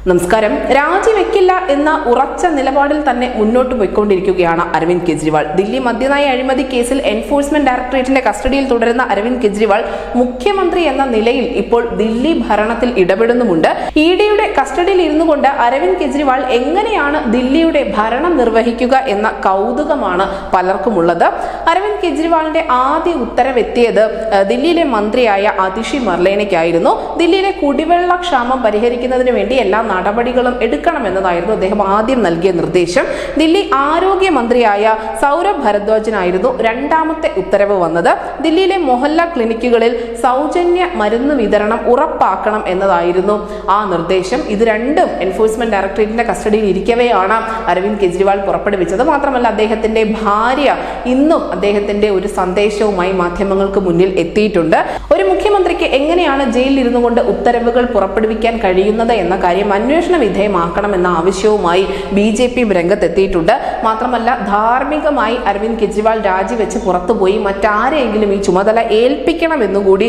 നമസ്കാരം. രാജിവെക്കില്ല എന്ന ഉറച്ച നിലപാടിൽ തന്നെ മുന്നോട്ട് പോയിക്കൊണ്ടിരിക്കുകയാണ് അരവിന്ദ് കെജ്രിവാൾ. ദില്ലി മദ്യനയ അഴിമതി കേസിൽ എൻഫോഴ്സ്മെന്റ് ഡയറക്ടറേറ്റിന്റെ കസ്റ്റഡിയിൽ തുടരുന്ന അരവിന്ദ് കെജ്രിവാൾ മുഖ്യമന്ത്രി എന്ന നിലയിൽ ഇപ്പോൾ ദില്ലി ഭരണത്തിൽ ഇടപെടുന്നുമുണ്ട്. ഇഡിയുടെ കസ്റ്റഡിയിൽ ഇരുന്നു കൊണ്ട് അരവിന്ദ് കെജ്രിവാൾ എങ്ങനെയാണ് ദില്ലിയുടെ ഭരണം നിർവഹിക്കുക എന്ന കൗതുകമാണ് പലർക്കുമുള്ളത്. അരവിന്ദ് കെജ്രിവാളിന്റെ ആദ്യ ഉത്തരവെത്തിയത് ദില്ലിയിലെ മന്ത്രിയായ അതിഷി മർലേനയ്ക്കായിരുന്നു. ദില്ലിയിലെ കുടിവെള്ള ക്ഷാമം പരിഹരിക്കുന്നതിന് വേണ്ടി എല്ലാ നടപടികളും എടുക്കണമെന്നതായിരുന്നു അദ്ദേഹം ആദ്യം നൽകിയ നിർദ്ദേശം. ദില്ലി ആരോഗ്യമന്ത്രിയായ സൗരഭ് ഭരദ്വാജിനായിരുന്നു രണ്ടാമത്തെ ഉത്തരവ് വന്നത്. ദില്ലിയിലെ മൊഹല്ല ക്ലിനിക്കുകളിൽ സൗജന്യ മരുന്ന് വിതരണം ഉറപ്പാക്കണം എന്നതായിരുന്നു ആ നിർദ്ദേശം. ഇത് രണ്ടും എൻഫോഴ്സ്മെന്റ് ഡയറക്ടറേറ്റിന്റെ കസ്റ്റഡിയിൽ ഇരിക്കവെയാണ് അരവിന്ദ് കെജ്രിവാൾ പുറപ്പെടുവിച്ചത്. മാത്രമല്ല അദ്ദേഹത്തിന്റെ ഭാര്യ ഇന്നും അദ്ദേഹത്തിന്റെ ഒരു സന്ദേശവുമായി മാധ്യമങ്ങൾക്ക് മുന്നിൽ എത്തിയിട്ടുണ്ട്. ഒരു മുഖ്യമന്ത്രിക്ക് എങ്ങനെയാണ് ജയിലിൽ ഇരുന്നു കൊണ്ട് ഉത്തരവുകൾ പുറപ്പെടുവിക്കാൻ കഴിയുന്നത് എന്ന കാര്യം അന്വേഷണ വിധേയമാക്കണമെന്ന ആവശ്യവുമായി BJP രംഗത്തെത്തിയിട്ടുണ്ട്. മാത്രമല്ല ധാർമ്മികമായി അരവിന്ദ് കെജ്രിവാൾ രാജിവെച്ച് പുറത്തുപോയി മറ്റാരെങ്കിലും ഈ ചുമതല ഏൽപ്പിക്കണമെന്നുകൂടി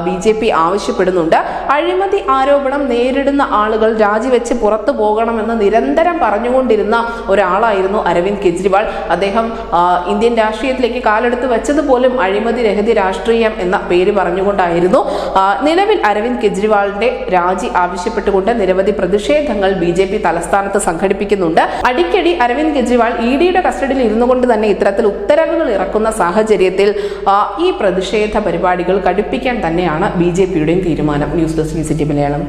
BJP ആവശ്യപ്പെടുന്നുണ്ട്. അഴിമതി ആരോപണം നേരിടുന്ന ആളുകൾ രാജിവെച്ച് പുറത്തു പോകണമെന്ന് നിരന്തരം പറഞ്ഞുകൊണ്ടിരുന്ന ഒരാളായിരുന്നു അരവിന്ദ് കെജ്രിവാൾ. അദ്ദേഹം ഇന്ത്യൻ രാഷ്ട്രീയത്തിലേക്ക് കാലെടുത്ത് വെച്ചതുപോലും അഴിമതി രഹിത രാഷ്ട്രീയം എന്ന പേര് പറഞ്ഞുകൊണ്ടായിരുന്നു. നിലവിൽ അരവിന്ദ് കെജ്രിവാളിന്റെ രാജി ആവശ്യപ്പെട്ടുകൊണ്ട് നിരവധി പ്രതിഷേധങ്ങൾ BJP തലസ്ഥാനത്ത് സംഘടിപ്പിക്കുന്നുണ്ട്. അടിക്കടി അരവിന്ദ് കെജ്രിവാൾ ഇഡിയുടെ കസ്റ്റഡിയിൽ ഇരുന്നു കൊണ്ട് തന്നെ ഇത്തരത്തിൽ ഉത്തരവുകൾ ഇറക്കുന്ന സാഹചര്യത്തിൽ ഈ പ്രതിഷേധ പരിപാടികൾ കടുപ്പിക്കാൻ തന്നെയാണ് BJPയുടെയും തീരുമാനം. News desk VCT Malayalam.